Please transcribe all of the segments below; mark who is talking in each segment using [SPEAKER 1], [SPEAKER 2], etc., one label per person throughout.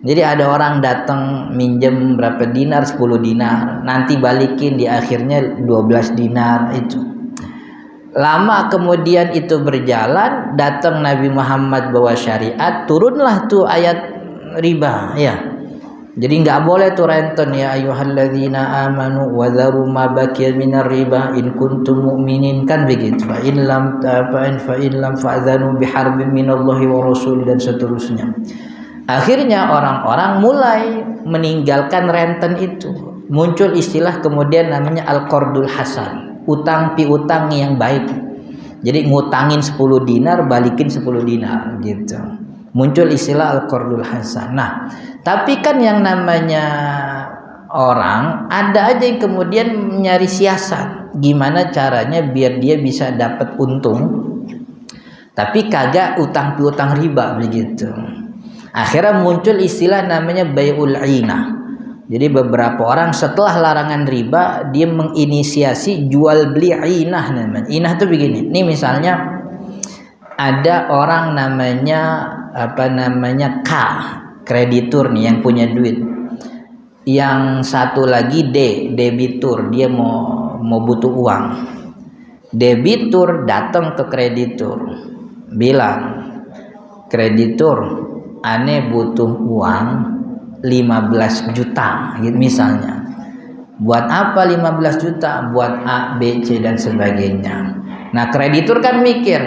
[SPEAKER 1] Jadi ada orang datang minjem berapa dinar, 10 dinar, nanti balikin di akhirnya 12 dinar itu. Lama kemudian itu berjalan, datang Nabi Muhammad bawa syariat, turunlah tuh ayat riba, ya. Jadi nggak boleh tuh renten, ya ayyuhalladzina amanu wa dharu ma baqiya minar riba in kuntum mu'minin, kan begitu. Fa in lam fa'adzanu biharbin minallahi wa rasul, dan seterusnya. Akhirnya orang-orang mulai meninggalkan renten itu. Muncul istilah kemudian namanya al-qardul hasan, utang piutang yang baik. Jadi ngutangin 10 dinar, balikin 10 dinar gitu. Muncul istilah al-qardul hasan. Nah, tapi kan yang namanya orang ada aja yang kemudian nyari siasat, gimana caranya biar dia bisa dapat untung tapi kagak utang piutang riba begitu. Akhirnya muncul istilah namanya bai'ul ainah. Jadi beberapa orang setelah larangan riba dia menginisiasi jual beli ainah namanya. Ainah itu begini. Ini misalnya ada orang namanya K, kreditur nih yang punya duit. Yang satu lagi D, debitur, dia mau butuh uang. Debitur datang ke kreditur, bilang, kreditur, ane butuh uang 15 juta gitu misalnya. Buat apa 15 juta? Buat A, B, C dan sebagainya. Nah, kreditur kan mikir,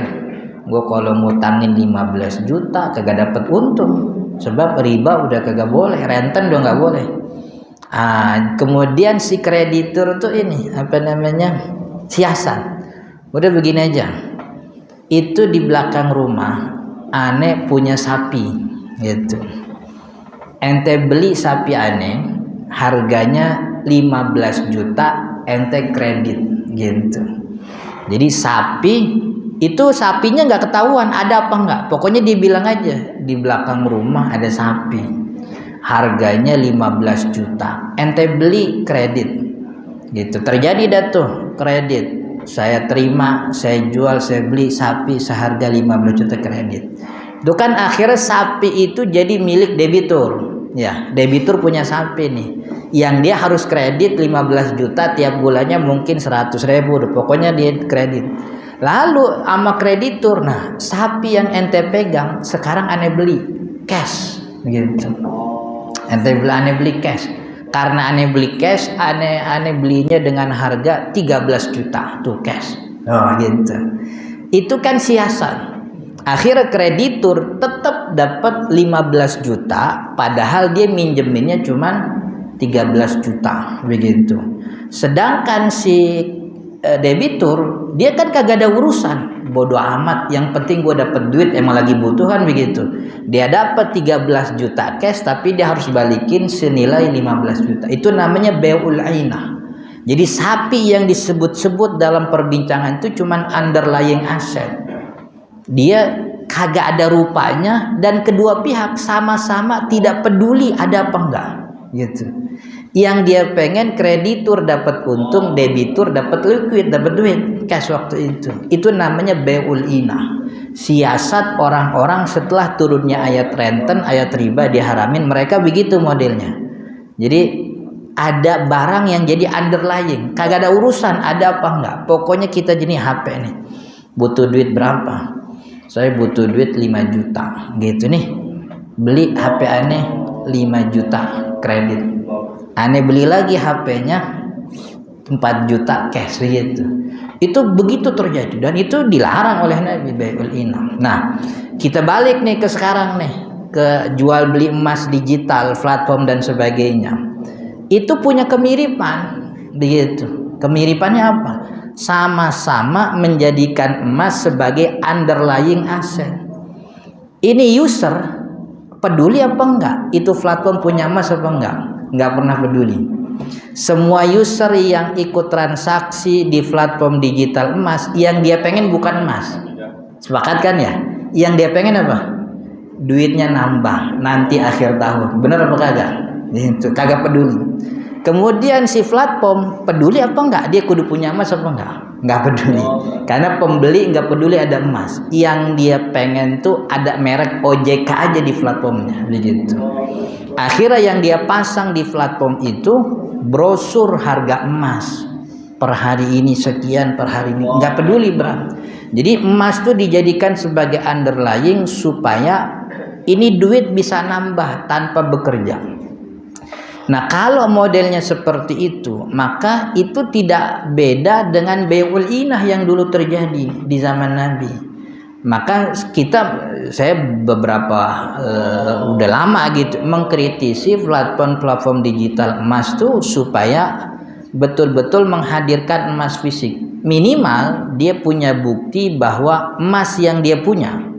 [SPEAKER 1] gue kalau ngutangin 15 juta kagak dapat untung, sebab riba udah kagak boleh, renten udah nggak boleh. Kemudian si kreditur tuh ini siasat. Udah begini aja, itu di belakang rumah ane punya sapi gitu. Ente beli sapi aneh, harganya 15 juta, ente kredit gitu. Jadi sapinya nggak ketahuan ada apa nggak, pokoknya dibilang aja di belakang rumah ada sapi, harganya 15 juta, ente beli kredit gitu. Terjadi dah tuh kredit, saya terima, saya jual, saya beli sapi seharga 15 juta kredit. Itu kan akhirnya sapi itu jadi milik debitur. Ya, debitur punya sapi nih, yang dia harus kredit 15 juta tiap bulannya, mungkin 100.000, pokoknya dia kredit. Lalu sama kreditur, nah sapi yang ente pegang sekarang aneh beli cash gitu. Ente beli cash. Karena aneh beli cash, aneh belinya dengan harga 13 juta tuh cash. Oh gitu. Itu kan siasat. Akhirnya kreditur tetap dapat 15 juta padahal dia minjeminnya cuman 13 juta begitu. Sedangkan si debitur dia kan kagak ada urusan, bodoh amat, yang penting gue dapat duit, emang lagi butuh kan begitu. Dia dapat 13 juta cash tapi dia harus balikin senilai 15 juta. Itu namanya bai'ul ainah. Jadi sapi yang disebut-sebut dalam perbincangan itu cuman underlying asset. Dia kagak ada rupanya dan kedua pihak sama-sama tidak peduli ada apa enggak gitu. Yang dia pengen kreditur dapat untung, debitur dapat liquid, dapat duit cash waktu itu. Itu namanya bai'ul ainah. Siasat orang-orang setelah turunnya ayat renten, ayat riba diharamin, mereka begitu modelnya. Jadi ada barang yang jadi underlying, kagak ada urusan ada apa enggak, pokoknya kita jenis HP nih, butuh duit berapa? Saya butuh duit 5 juta gitu nih, beli HP aneh 5 juta kredit, aneh beli lagi HP-nya 4 juta cash gitu. Itu begitu terjadi dan itu dilarang oleh Nabi, bai'ul ainah. Nah, kita balik nih ke sekarang nih, ke jual beli emas digital, platform dan sebagainya. Itu punya kemiripan begitu. Kemiripannya apa? Sama-sama menjadikan emas sebagai underlying asset. Ini user peduli apa enggak? Itu platform punya emas apa enggak? Enggak pernah peduli. Semua user yang ikut transaksi di platform digital emas, yang dia pengen bukan emas. Sepakat kan ya? Yang dia pengen apa? Duitnya nambah nanti akhir tahun. Bener apa kagak? Itu kagak peduli. Kemudian si platform peduli apa enggak? Dia kudu punya emas apa enggak? nggak peduli, karena pembeli nggak peduli ada emas, yang dia pengen tuh ada merek OJK aja di platformnya begitu. Akhirnya yang dia pasang di platform itu brosur harga emas per hari ini sekian, per hari ini, nggak peduli Bram. Jadi emas tuh dijadikan sebagai underlying supaya ini duit bisa nambah tanpa bekerja. Nah kalau modelnya seperti itu, maka itu tidak beda dengan bai'ul inah yang dulu terjadi di zaman Nabi. Maka saya beberapa udah lama gitu mengkritisi platform digital emas tuh supaya betul-betul menghadirkan emas fisik. Minimal dia punya bukti bahwa emas yang dia punya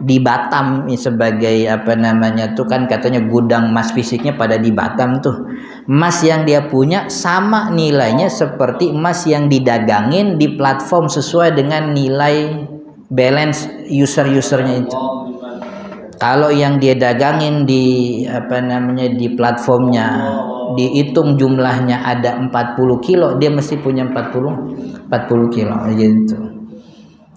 [SPEAKER 1] di Batam sebagai apa namanya tuh kan katanya gudang emas fisiknya pada di Batam tuh, emas yang dia punya sama nilainya seperti emas yang didagangin di platform sesuai dengan nilai balance usernya itu. Kalau yang dia dagangin di apa namanya di platformnya dihitung jumlahnya ada 40 kilo, dia mesti punya 40 kilo gitu.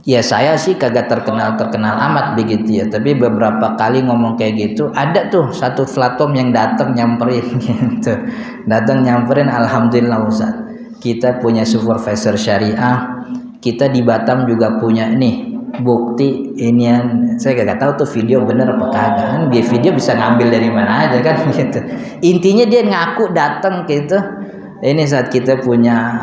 [SPEAKER 1] Ya saya sih kagak terkenal amat begitu ya, tapi beberapa kali ngomong kayak gitu ada tuh satu platform yang datang nyamperin gitu, alhamdulillah Ustaz, kita punya supervisor syariah, kita di Batam juga punya nih bukti inian. Saya kagak tahu tuh video bener apa kagak, kan dia video bisa ngambil dari mana aja kan gitu. Intinya dia ngaku datang gitu, ini saat kita punya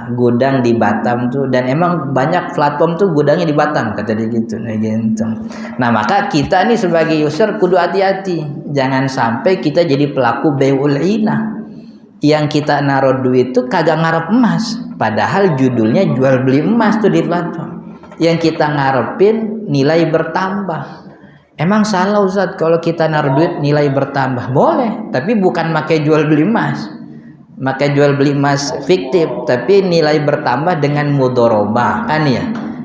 [SPEAKER 1] gudang di Batam tuh, dan emang banyak platform tuh gudangnya di Batam kata dia gitu. Nah maka kita nih sebagai user kudu hati-hati, jangan sampai kita jadi pelaku bai'ul inah yang kita naruh duit tuh kagak ngarep emas, padahal judulnya jual beli emas tuh di platform, yang kita ngarepin nilai bertambah. Emang salah Ustaz kalau kita naruh duit nilai bertambah? Boleh, tapi bukan pakai jual beli emas. Maka jual beli emas fiktif, tapi nilai bertambah dengan mudharabah kan ya.